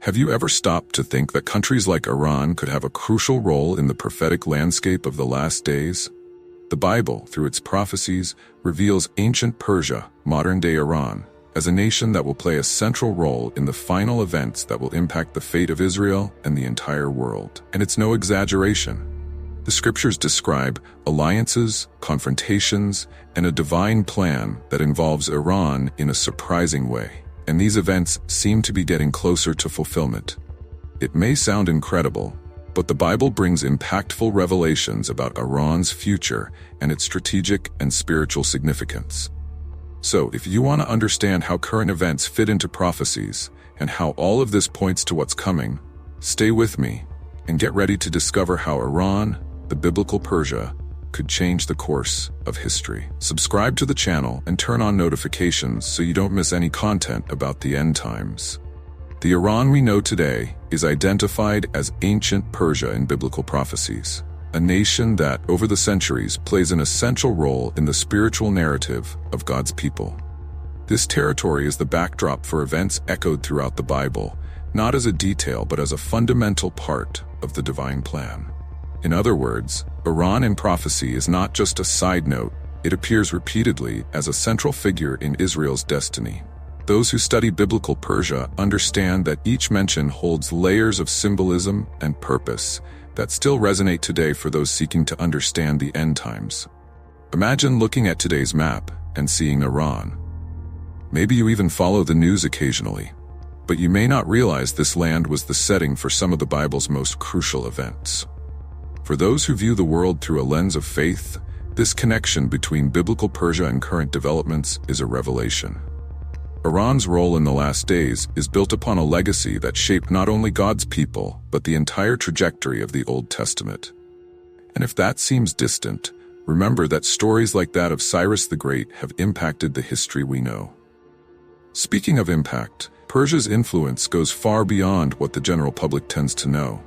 Have you ever stopped to think that countries like Iran could have a crucial role in the prophetic landscape of the last days? The Bible, through its prophecies, reveals ancient Persia, modern-day Iran, as a nation that will play a central role in the final events that will impact the fate of Israel and the entire world. And it's no exaggeration. The scriptures describe alliances, confrontations, and a divine plan that involves Iran in a surprising way. And these events seem to be getting closer to fulfillment. It may sound incredible, but the Bible brings impactful revelations about Iran's future and its strategic and spiritual significance. So, if you want to understand how current events fit into prophecies and how all of this points to what's coming, stay with me and get ready to discover how Iran, the biblical Persia, could change the course of history. Subscribe to the channel and turn on notifications so you don't miss any content about the end times. The Iran we know today is identified as ancient Persia in biblical prophecies, a nation that, over the centuries, plays an essential role in the spiritual narrative of God's people. This territory is the backdrop for events echoed throughout the Bible, not as a detail but as a fundamental part of the divine plan. In other words, Iran in prophecy is not just a side note, it appears repeatedly as a central figure in Israel's destiny. Those who study biblical Persia understand that each mention holds layers of symbolism and purpose that still resonate today for those seeking to understand the end times. Imagine looking at today's map and seeing Iran. Maybe you even follow the news occasionally, but you may not realize this land was the setting for some of the Bible's most crucial events. For those who view the world through a lens of faith, this connection between biblical Persia and current developments is a revelation. Iran's role in the last days is built upon a legacy that shaped not only God's people, but the entire trajectory of the Old Testament. And if that seems distant, remember that stories like that of Cyrus the Great have impacted the history we know. Speaking of impact, Persia's influence goes far beyond what the general public tends to know.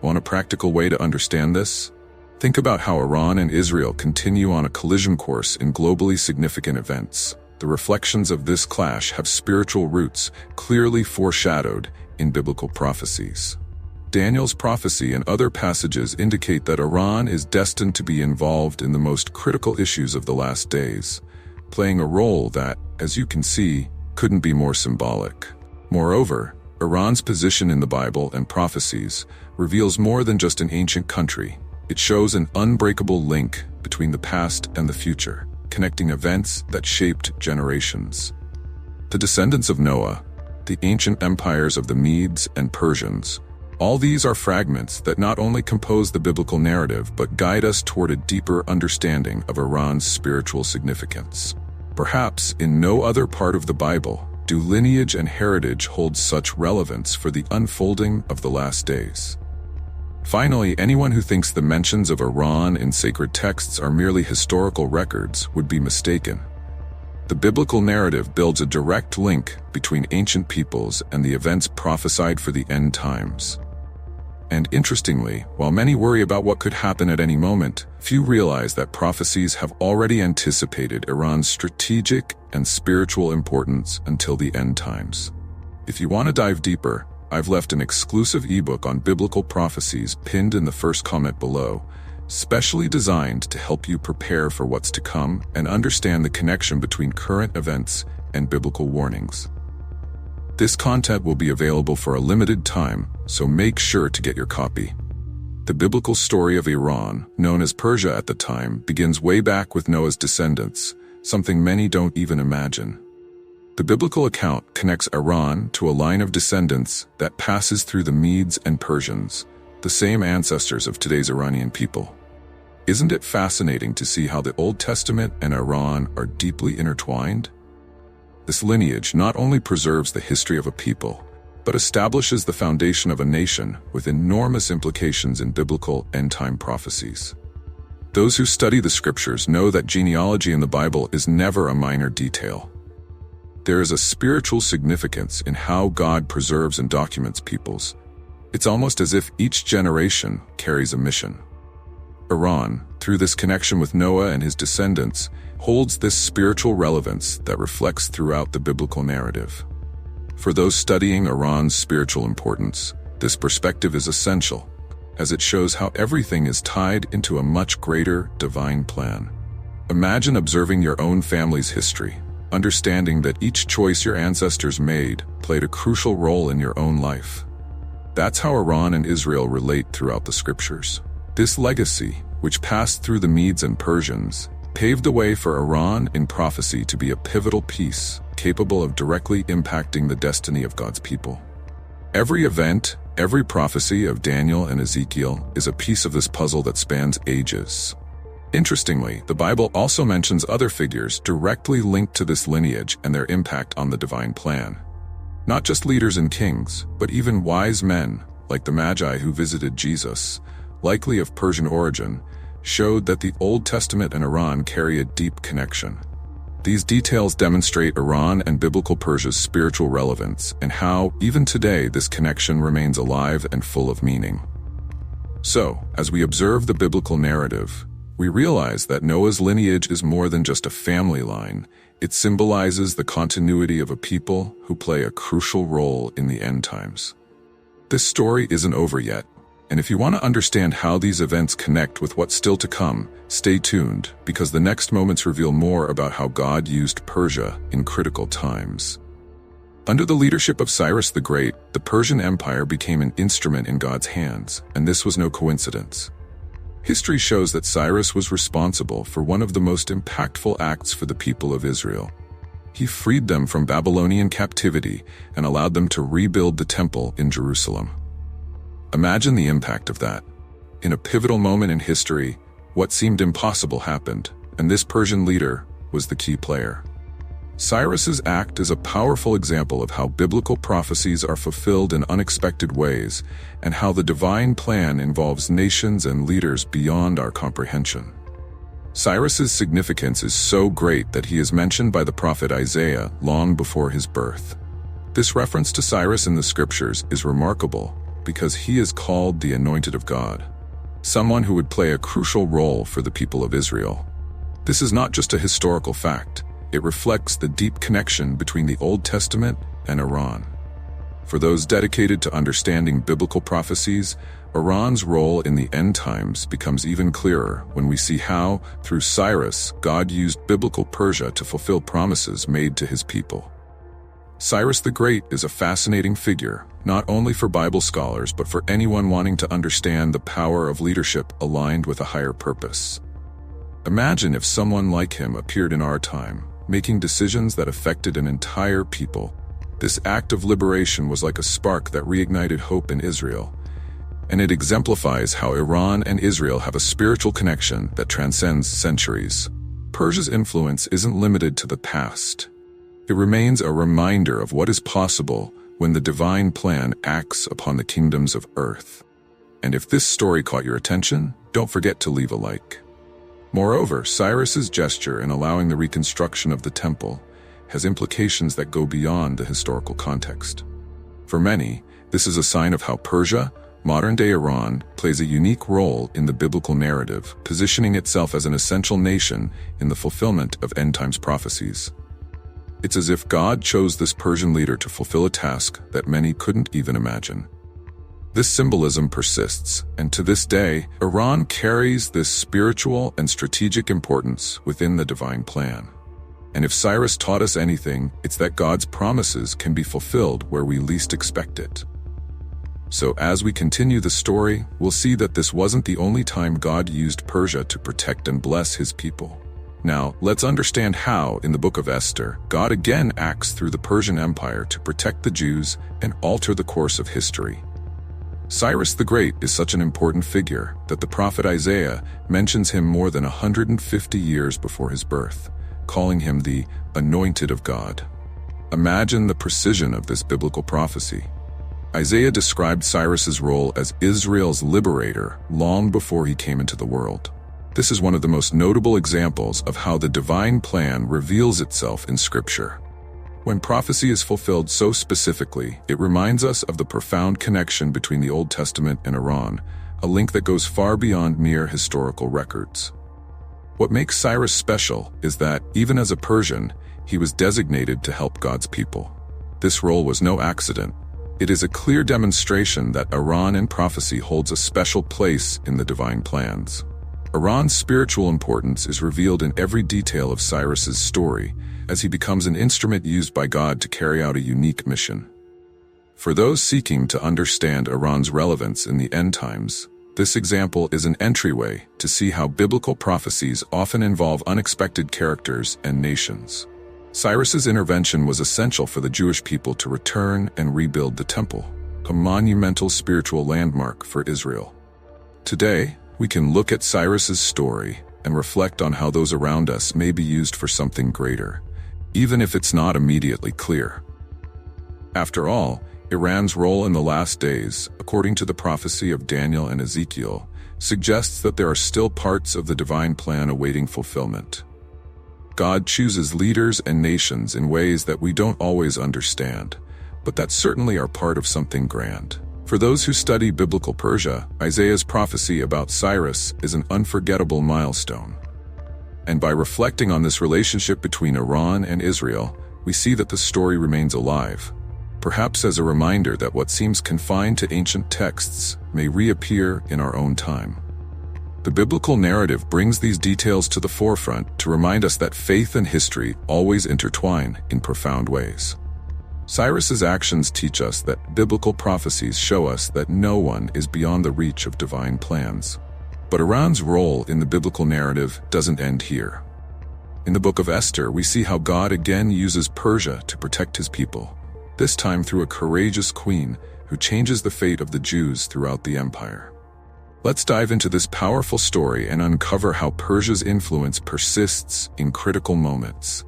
Want a practical way to understand this? Think about how Iran and Israel continue on a collision course in globally significant events. The reflections of this clash have spiritual roots clearly foreshadowed in biblical prophecies. Daniel's prophecy and other passages indicate that Iran is destined to be involved in the most critical issues of the last days, playing a role that, as you can see, couldn't be more symbolic. Moreover, Iran's position in the Bible and prophecies reveals more than just an ancient country. It shows an unbreakable link between the past and the future, connecting events that shaped generations. The descendants of Noah, the ancient empires of the Medes and Persians, all these are fragments that not only compose the biblical narrative but guide us toward a deeper understanding of Iran's spiritual significance. Perhaps in no other part of the Bible do lineage and heritage hold such relevance for the unfolding of the last days. Finally, anyone who thinks the mentions of Iran in sacred texts are merely historical records would be mistaken. The biblical narrative builds a direct link between ancient peoples and the events prophesied for the end times. And interestingly, while many worry about what could happen at any moment, few realize that prophecies have already anticipated Iran's strategic and spiritual importance until the end times. If you want to dive deeper, I've left an exclusive ebook on biblical prophecies pinned in the first comment below, specially designed to help you prepare for what's to come and understand the connection between current events and biblical warnings. This content will be available for a limited time, so make sure to get your copy. The biblical story of Iran, known as Persia at the time, begins way back with Noah's descendants, something many don't even imagine. The biblical account connects Iran to a line of descendants that passes through the Medes and Persians, the same ancestors of today's Iranian people. Isn't it fascinating to see how the Old Testament and Iran are deeply intertwined? This lineage not only preserves the history of a people, but establishes the foundation of a nation with enormous implications in biblical end-time prophecies. Those who study the scriptures know that genealogy in the Bible is never a minor detail. There is a spiritual significance in how God preserves and documents peoples. It's almost as if each generation carries a mission. Iran, through this connection with Noah and his descendants, holds this spiritual relevance that reflects throughout the biblical narrative. For those studying Iran's spiritual importance, this perspective is essential, as it shows how everything is tied into a much greater divine plan. Imagine observing your own family's history, understanding that each choice your ancestors made played a crucial role in your own life. That's how Iran and Israel relate throughout the scriptures. This legacy, which passed through the Medes and Persians, paved the way for Iran in prophecy to be a pivotal piece capable of directly impacting the destiny of God's people. Every event, every prophecy of Daniel and Ezekiel is a piece of this puzzle that spans ages. Interestingly, the Bible also mentions other figures directly linked to this lineage and their impact on the divine plan. Not just leaders and kings, but even wise men, like the Magi who visited Jesus, likely of Persian origin, showed that the Old Testament and Iran carry a deep connection. These details demonstrate Iran and biblical Persia's spiritual relevance and how, even today, this connection remains alive and full of meaning. So, as we observe the biblical narrative, we realize that Noah's lineage is more than just a family line. It symbolizes the continuity of a people who play a crucial role in the end times. This story isn't over yet, and if you want to understand how these events connect with what's still to come, stay tuned, because the next moments reveal more about how God used Persia in critical times. Under the leadership of Cyrus the Great, the Persian Empire became an instrument in God's hands, and this was no coincidence. History shows that Cyrus was responsible for one of the most impactful acts for the people of Israel. He freed them from Babylonian captivity and allowed them to rebuild the temple in Jerusalem. Imagine the impact of that. In a pivotal moment in history, what seemed impossible happened, and this Persian leader was the key player. Cyrus's act is a powerful example of how biblical prophecies are fulfilled in unexpected ways, and how the divine plan involves nations and leaders beyond our comprehension. Cyrus's significance is so great that he is mentioned by the prophet Isaiah long before his birth. This reference to Cyrus in the scriptures is remarkable because he is called the anointed of God, someone who would play a crucial role for the people of Israel. This is not just a historical fact. It reflects the deep connection between the Old Testament and Iran. For those dedicated to understanding biblical prophecies, Iran's role in the end times becomes even clearer when we see how, through Cyrus, God used biblical Persia to fulfill promises made to his people. Cyrus the Great is a fascinating figure, not only for Bible scholars but for anyone wanting to understand the power of leadership aligned with a higher purpose. Imagine if someone like him appeared in our time, making decisions that affected an entire people. This act of liberation was like a spark that reignited hope in Israel, and it exemplifies how Iran and Israel have a spiritual connection that transcends centuries. Persia's influence isn't limited to the past. It remains a reminder of what is possible when the divine plan acts upon the kingdoms of earth. And if this story caught your attention, don't forget to leave a like. Moreover, Cyrus's gesture in allowing the reconstruction of the temple has implications that go beyond the historical context. For many, this is a sign of how Persia, modern-day Iran, plays a unique role in the biblical narrative, positioning itself as an essential nation in the fulfillment of end-times prophecies. It's as if God chose this Persian leader to fulfill a task that many couldn't even imagine. This symbolism persists, and to this day, Iran carries this spiritual and strategic importance within the divine plan. And if Cyrus taught us anything, it's that God's promises can be fulfilled where we least expect it. So as we continue the story, we'll see that this wasn't the only time God used Persia to protect and bless his people. Now, let's understand how, in the book of Esther, God again acts through the Persian Empire to protect the Jews and alter the course of history. Cyrus the Great is such an important figure that the prophet Isaiah mentions him more than 150 years before his birth, calling him the anointed of God. Imagine the precision of this biblical prophecy. Isaiah described Cyrus's role as Israel's liberator long before he came into the world. This is one of the most notable examples of how the divine plan reveals itself in Scripture. When prophecy is fulfilled so specifically, it reminds us of the profound connection between the Old Testament and Iran, a link that goes far beyond mere historical records. What makes Cyrus special is that, even as a Persian, he was designated to help God's people. This role was no accident. It is a clear demonstration that Iran in prophecy holds a special place in the divine plans. Iran's spiritual importance is revealed in every detail of Cyrus's story, as he becomes an instrument used by God to carry out a unique mission. For those seeking to understand Iran's relevance in the end times, this example is an entryway to see how biblical prophecies often involve unexpected characters and nations. Cyrus's intervention was essential for the Jewish people to return and rebuild the temple, a monumental spiritual landmark for Israel. Today, we can look at Cyrus's story and reflect on how those around us may be used for something greater, even if it's not immediately clear. After all, Iran's role in the last days, according to the prophecy of Daniel and Ezekiel, suggests that there are still parts of the divine plan awaiting fulfillment. God chooses leaders and nations in ways that we don't always understand, but that certainly are part of something grand. For those who study biblical Persia, Isaiah's prophecy about Cyrus is an unforgettable milestone. And by reflecting on this relationship between Iran and Israel, we see that the story remains alive, perhaps as a reminder that what seems confined to ancient texts may reappear in our own time. The biblical narrative brings these details to the forefront to remind us that faith and history always intertwine in profound ways. Cyrus's actions teach us that biblical prophecies show us that no one is beyond the reach of divine plans. But Iran's role in the biblical narrative doesn't end here. In the book of Esther, we see how God again uses Persia to protect his people, this time through a courageous queen who changes the fate of the Jews throughout the empire. Let's dive into this powerful story and uncover how Persia's influence persists in critical moments.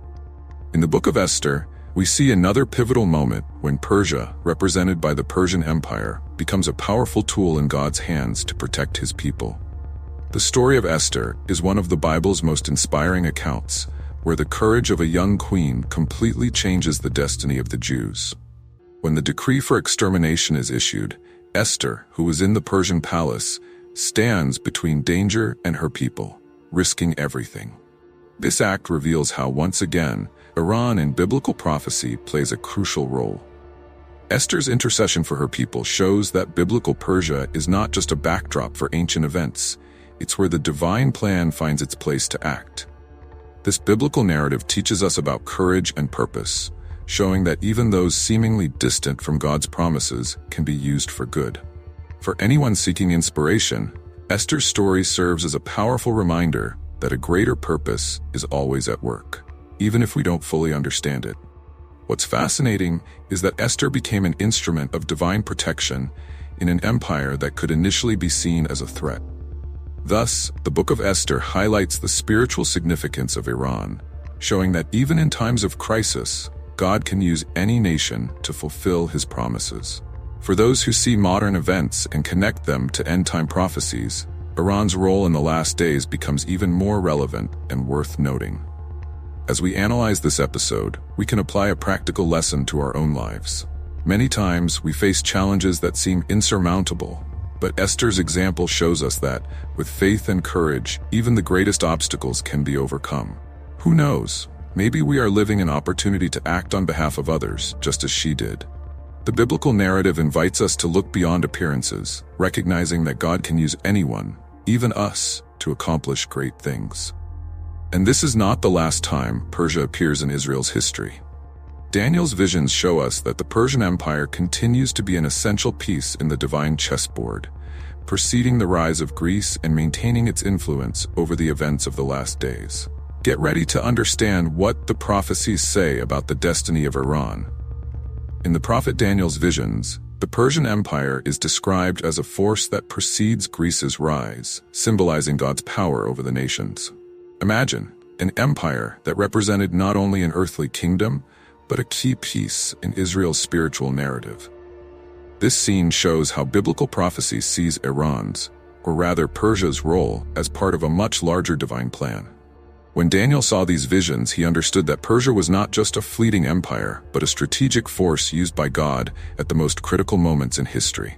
In the book of Esther, we see another pivotal moment when Persia, represented by the Persian Empire, becomes a powerful tool in God's hands to protect his people. The story of Esther is one of the Bible's most inspiring accounts, where the courage of a young queen completely changes the destiny of the Jews. When the decree for extermination is issued, Esther, who was in the Persian palace, stands between danger and her people, risking everything. This act reveals how, once again, Iran in biblical prophecy plays a crucial role. Esther's intercession for her people shows that biblical Persia is not just a backdrop for ancient events, it's where the divine plan finds its place to act. This biblical narrative teaches us about courage and purpose, showing that even those seemingly distant from God's promises can be used for good. For anyone seeking inspiration, Esther's story serves as a powerful reminder that a greater purpose is always at work, even if we don't fully understand it. What's fascinating is that Esther became an instrument of divine protection in an empire that could initially be seen as a threat. Thus, the book of Esther highlights the spiritual significance of Iran, showing that even in times of crisis, God can use any nation to fulfill his promises. For those who see modern events and connect them to end-time prophecies, Iran's role in the last days becomes even more relevant and worth noting. As we analyze this episode, we can apply a practical lesson to our own lives. Many times, we face challenges that seem insurmountable, but Esther's example shows us that, with faith and courage, even the greatest obstacles can be overcome. Who knows? Maybe we are living an opportunity to act on behalf of others, just as she did. The biblical narrative invites us to look beyond appearances, recognizing that God can use anyone, even us, to accomplish great things. And this is not the last time Persia appears in Israel's history. Daniel's visions show us that the Persian Empire continues to be an essential piece in the divine chessboard, preceding the rise of Greece and maintaining its influence over the events of the last days. Get ready to understand what the prophecies say about the destiny of Iran. In the prophet Daniel's visions, the Persian Empire is described as a force that precedes Greece's rise, symbolizing God's power over the nations. Imagine an empire that represented not only an earthly kingdom, but a key piece in Israel's spiritual narrative. This scene shows how biblical prophecy sees Iran's, or rather Persia's role as part of a much larger divine plan. When Daniel saw these visions, he understood that Persia was not just a fleeting empire, but a strategic force used by God at the most critical moments in history.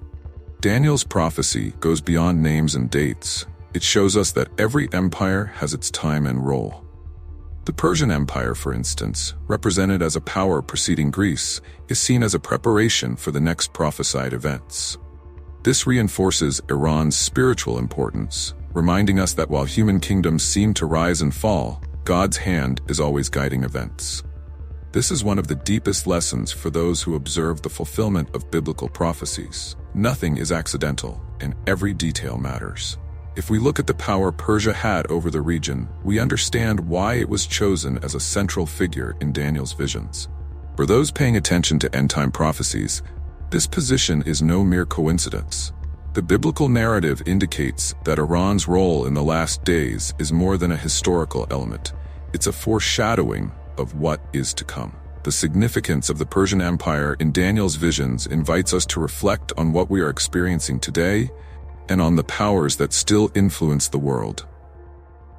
Daniel's prophecy goes beyond names and dates. It shows us that every empire has its time and role. The Persian Empire, for instance, represented as a power preceding Greece, is seen as a preparation for the next prophesied events. This reinforces Iran's spiritual importance, reminding us that while human kingdoms seem to rise and fall, God's hand is always guiding events. This is one of the deepest lessons for those who observe the fulfillment of biblical prophecies. Nothing is accidental, and every detail matters. If we look at the power Persia had over the region, we understand why it was chosen as a central figure in Daniel's visions. For those paying attention to end-time prophecies, this position is no mere coincidence. The biblical narrative indicates that Iran's role in the last days is more than a historical element. It's a foreshadowing of what is to come. The significance of the Persian Empire in Daniel's visions invites us to reflect on what we are experiencing today and on the powers that still influence the world.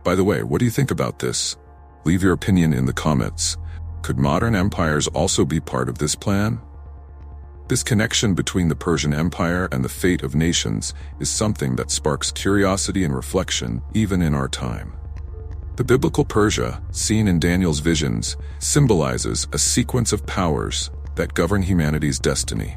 By the way, what do you think about this? Leave your opinion in the comments. Could modern empires also be part of this plan? This connection between the Persian Empire and the fate of nations is something that sparks curiosity and reflection even in our time. The biblical Persia, seen in Daniel's visions, symbolizes a sequence of powers that govern humanity's destiny.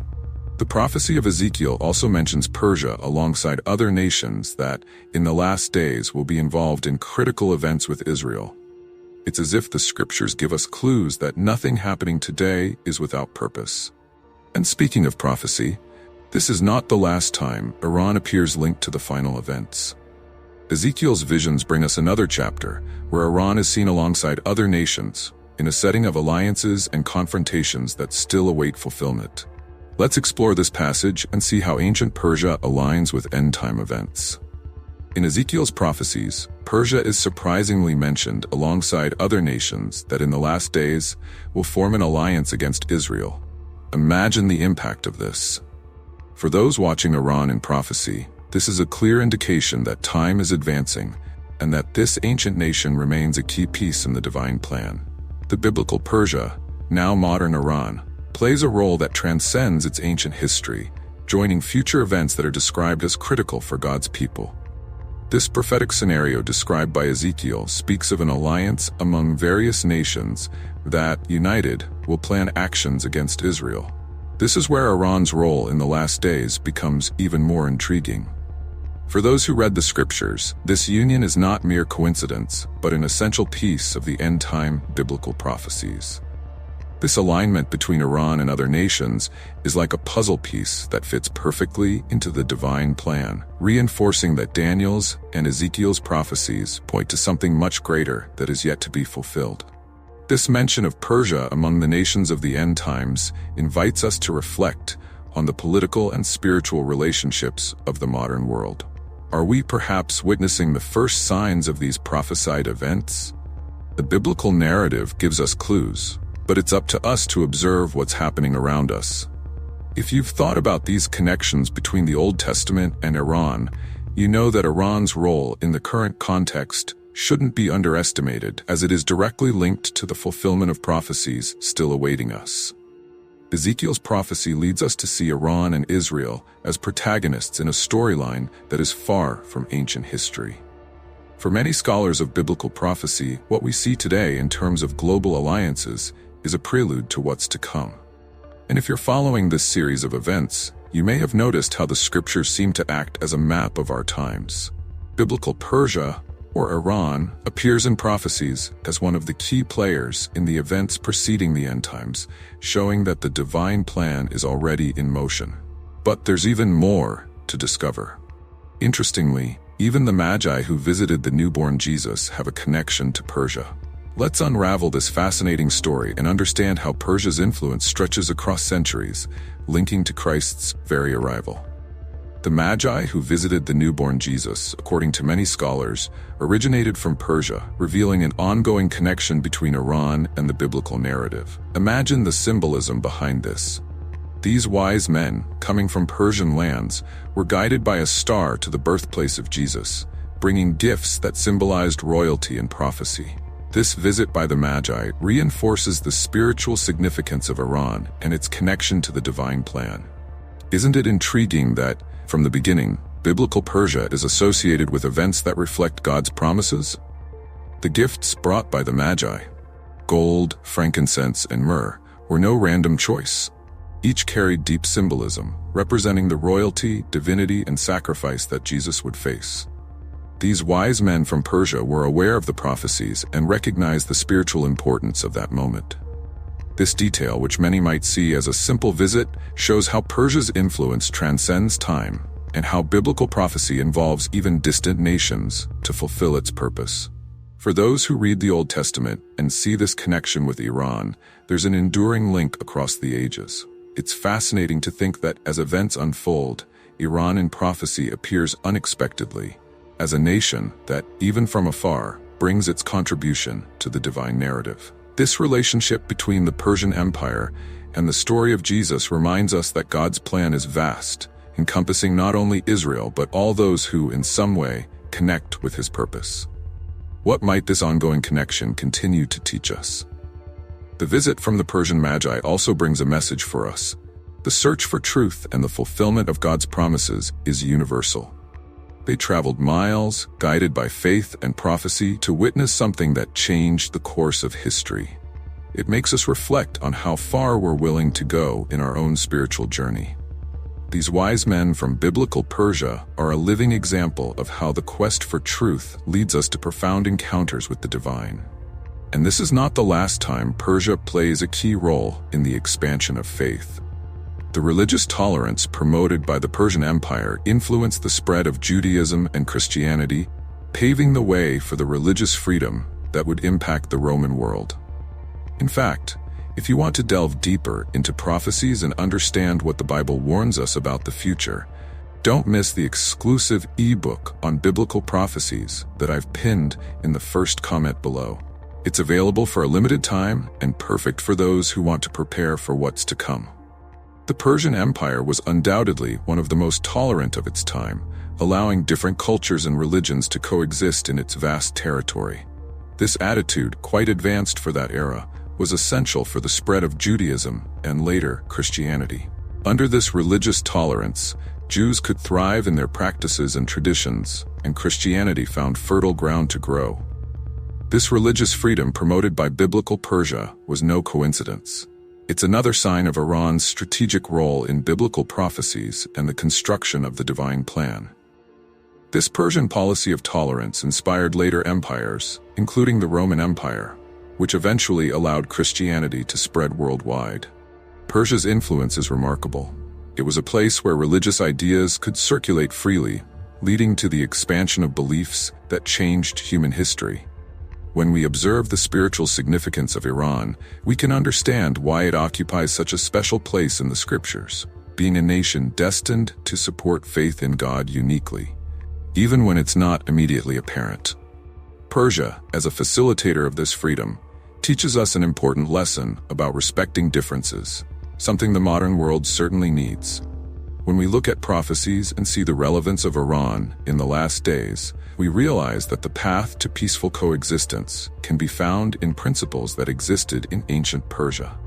The prophecy of Ezekiel also mentions Persia alongside other nations that, in the last days, will be involved in critical events with Israel. It's as if the scriptures give us clues that nothing happening today is without purpose. And speaking of prophecy, this is not the last time Iran appears linked to the final events. Ezekiel's visions bring us another chapter, where Iran is seen alongside other nations, in a setting of alliances and confrontations that still await fulfillment. Let's explore this passage and see how ancient Persia aligns with end-time events. In Ezekiel's prophecies, Persia is surprisingly mentioned alongside other nations that in the last days will form an alliance against Israel. Imagine the impact of this. For those watching Iran in prophecy, this is a clear indication that time is advancing and that this ancient nation remains a key piece in the divine plan. The biblical Persia, now modern Iran, plays a role that transcends its ancient history, joining future events that are described as critical for God's people. This prophetic scenario described by Ezekiel speaks of an alliance among various nations that, united, will plan actions against Israel. This is where Iran's role in the last days becomes even more intriguing. For those who read the scriptures, this union is not mere coincidence, but an essential piece of the end-time biblical prophecies. This alignment between Iran and other nations is like a puzzle piece that fits perfectly into the divine plan, reinforcing that Daniel's and Ezekiel's prophecies point to something much greater that is yet to be fulfilled. This mention of Persia among the nations of the end times invites us to reflect on the political and spiritual relationships of the modern world. Are we perhaps witnessing the first signs of these prophesied events? The biblical narrative gives us clues, but it's up to us to observe what's happening around us. If you've thought about these connections between the Old Testament and Iran, you know that Iran's role in the current context shouldn't be underestimated, as it is directly linked to the fulfillment of prophecies still awaiting us. Ezekiel's prophecy leads us to see Iran and Israel as protagonists in a storyline that is far from ancient history. For many scholars of biblical prophecy, what we see today in terms of global alliances is a prelude to what's to come. And if you're following this series of events, you may have noticed how the scriptures seem to act as a map of our times. Biblical Persia, or Iran, appears in prophecies as one of the key players in the events preceding the end times, showing that the divine plan is already in motion. But there's even more to discover. Interestingly, even the Magi who visited the newborn Jesus have a connection to Persia. Let's unravel this fascinating story and understand how Persia's influence stretches across centuries, linking to Christ's very arrival. The Magi who visited the newborn Jesus, according to many scholars, originated from Persia, revealing an ongoing connection between Iran and the biblical narrative. Imagine the symbolism behind this. These wise men, coming from Persian lands, were guided by a star to the birthplace of Jesus, bringing gifts that symbolized royalty and prophecy. This visit by the Magi reinforces the spiritual significance of Iran and its connection to the divine plan. Isn't it intriguing that, from the beginning, biblical Persia is associated with events that reflect God's promises? The gifts brought by the Magi, gold, frankincense, and myrrh, were no random choice. Each carried deep symbolism, representing the royalty, divinity, and sacrifice that Jesus would face. These wise men from Persia were aware of the prophecies and recognized the spiritual importance of that moment. This detail, which many might see as a simple visit, shows how Persia's influence transcends time and how biblical prophecy involves even distant nations to fulfill its purpose. For those who read the Old Testament and see this connection with Iran, there's an enduring link across the ages. It's fascinating to think that as events unfold, Iran in prophecy appears unexpectedly, as a nation that, even from afar, brings its contribution to the divine narrative. This relationship between the Persian Empire and the story of Jesus reminds us that God's plan is vast, encompassing not only Israel but all those who, in some way, connect with his purpose. What might this ongoing connection continue to teach us? The visit from the Persian Magi also brings a message for us. The search for truth and the fulfillment of God's promises is universal. They traveled miles, guided by faith and prophecy, to witness something that changed the course of history. It makes us reflect on how far we're willing to go in our own spiritual journey. These wise men from biblical Persia are a living example of how the quest for truth leads us to profound encounters with the divine. And this is not the last time Persia plays a key role in the expansion of faith. The religious tolerance promoted by the Persian Empire influenced the spread of Judaism and Christianity, paving the way for the religious freedom that would impact the Roman world. In fact, if you want to delve deeper into prophecies and understand what the Bible warns us about the future, don't miss the exclusive ebook on biblical prophecies that I've pinned in the first comment below. It's available for a limited time and perfect for those who want to prepare for what's to come. The Persian Empire was undoubtedly one of the most tolerant of its time, allowing different cultures and religions to coexist in its vast territory. This attitude, quite advanced for that era, was essential for the spread of Judaism and later Christianity. Under this religious tolerance, Jews could thrive in their practices and traditions, and Christianity found fertile ground to grow. This religious freedom promoted by biblical Persia was no coincidence. It's another sign of Iran's strategic role in biblical prophecies and the construction of the divine plan. This Persian policy of tolerance inspired later empires, including the Roman Empire, which eventually allowed Christianity to spread worldwide. Persia's influence is remarkable. It was a place where religious ideas could circulate freely, leading to the expansion of beliefs that changed human history. When we observe the spiritual significance of Iran, we can understand why it occupies such a special place in the scriptures, being a nation destined to support faith in God uniquely, even when it's not immediately apparent. Persia, as a facilitator of this freedom, teaches us an important lesson about respecting differences, something the modern world certainly needs. When we look at prophecies and see the relevance of Iran in the last days, we realize that the path to peaceful coexistence can be found in principles that existed in ancient Persia.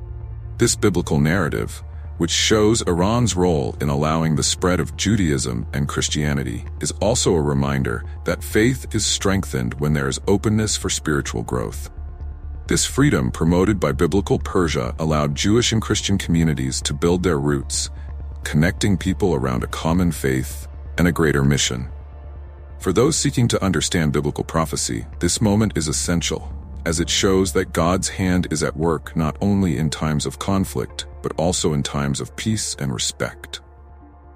This biblical narrative, which shows Iran's role in allowing the spread of Judaism and Christianity, is also a reminder that faith is strengthened when there is openness for spiritual growth. This freedom promoted by biblical Persia allowed Jewish and Christian communities to build their roots, connecting people around a common faith and a greater mission. For those seeking to understand biblical prophecy, this moment is essential, as it shows that God's hand is at work not only in times of conflict, but also in times of peace and respect.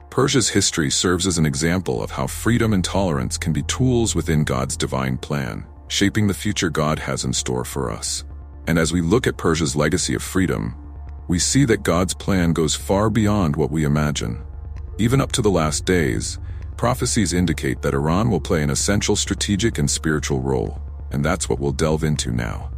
Persia's history serves as an example of how freedom and tolerance can be tools within God's divine plan, shaping the future God has in store for us. And as we look at Persia's legacy of freedom, we see that God's plan goes far beyond what we imagine. Even up to the last days, prophecies indicate that Iran will play an essential strategic and spiritual role, and that's what we'll delve into now.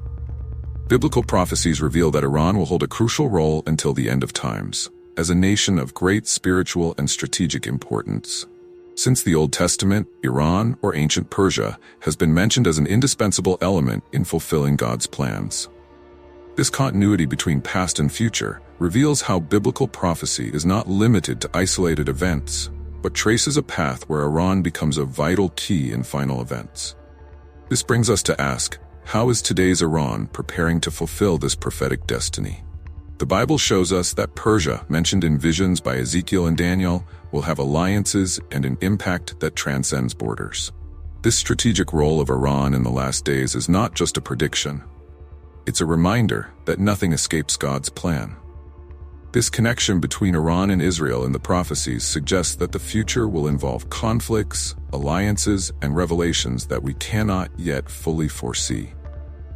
Biblical prophecies reveal that Iran will hold a crucial role until the end of times, as a nation of great spiritual and strategic importance. Since the Old Testament, Iran, or ancient Persia, has been mentioned as an indispensable element in fulfilling God's plans. This continuity between past and future reveals how biblical prophecy is not limited to isolated events, but traces a path where Iran becomes a vital key in final events. This brings us to ask, How is today's Iran preparing to fulfill this prophetic destiny? The Bible shows us that Persia, mentioned in visions by Ezekiel and Daniel, will have alliances and an impact that transcends borders. This strategic role of Iran in the last days is not just a prediction. It's a reminder that nothing escapes God's plan. This connection between Iran and Israel in the prophecies suggests that the future will involve conflicts, alliances, and revelations that we cannot yet fully foresee.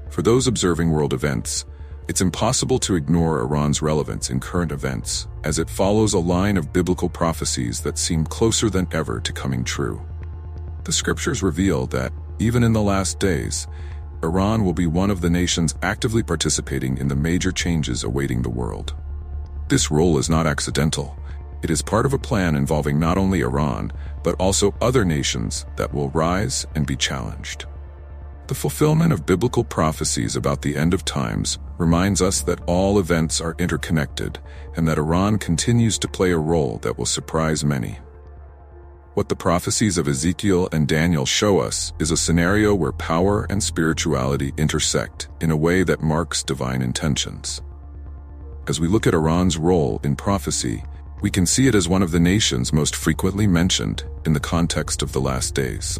For those observing world events, it's impossible to ignore Iran's relevance in current events, as it follows a line of biblical prophecies that seem closer than ever to coming true. The scriptures reveal that, even in the last days, Iran will be one of the nations actively participating in the major changes awaiting the world. This role is not accidental. It is part of a plan involving not only Iran, but also other nations that will rise and be challenged. The fulfillment of biblical prophecies about the end of times reminds us that all events are interconnected and that Iran continues to play a role that will surprise many. What the prophecies of Ezekiel and Daniel show us is a scenario where power and spirituality intersect in a way that marks divine intentions. As we look at Iran's role in prophecy, we can see it as one of the nations most frequently mentioned in the context of the last days.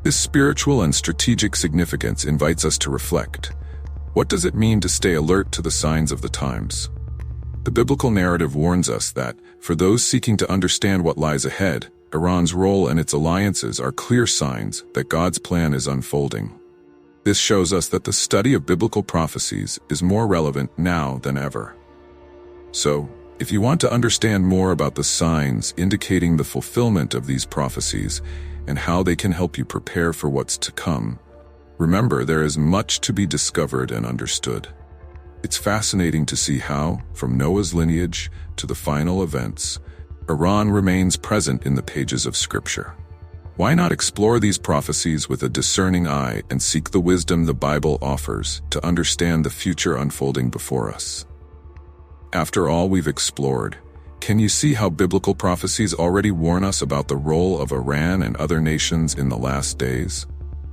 This spiritual and strategic significance invites us to reflect. What does it mean to stay alert to the signs of the times? The biblical narrative warns us that, for those seeking to understand what lies ahead, Iran's role and its alliances are clear signs that God's plan is unfolding. This shows us that the study of biblical prophecies is more relevant now than ever. So, if you want to understand more about the signs indicating the fulfillment of these prophecies and how they can help you prepare for what's to come, remember there is much to be discovered and understood. It's fascinating to see how, from Noah's lineage to the final events, Iran remains present in the pages of Scripture. Why not explore these prophecies with a discerning eye and seek the wisdom the Bible offers to understand the future unfolding before us? After all we've explored, can you see how biblical prophecies already warn us about the role of Iran and other nations in the last days?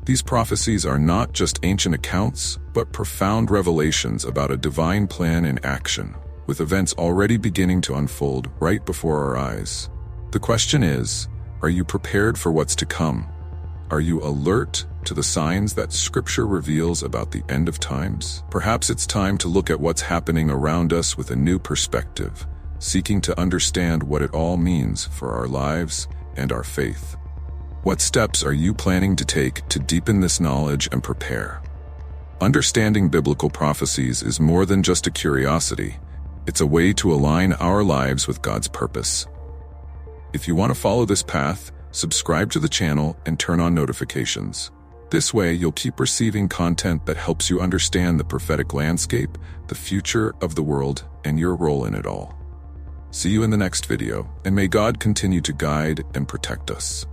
These prophecies are not just ancient accounts, but profound revelations about a divine plan in action, with events already beginning to unfold right before our eyes. The question is, are you prepared for what's to come? Are you alert to the signs that Scripture reveals about the end of times? Perhaps it's time to look at what's happening around us with a new perspective, seeking to understand what it all means for our lives and our faith. What steps are you planning to take to deepen this knowledge and prepare? Understanding biblical prophecies is more than just a curiosity. It's a way to align our lives with God's purpose. If you want to follow this path, subscribe to the channel and turn on notifications. This way, you'll keep receiving content that helps you understand the prophetic landscape, the future of the world, and your role in it all. See you in the next video, and may God continue to guide and protect us.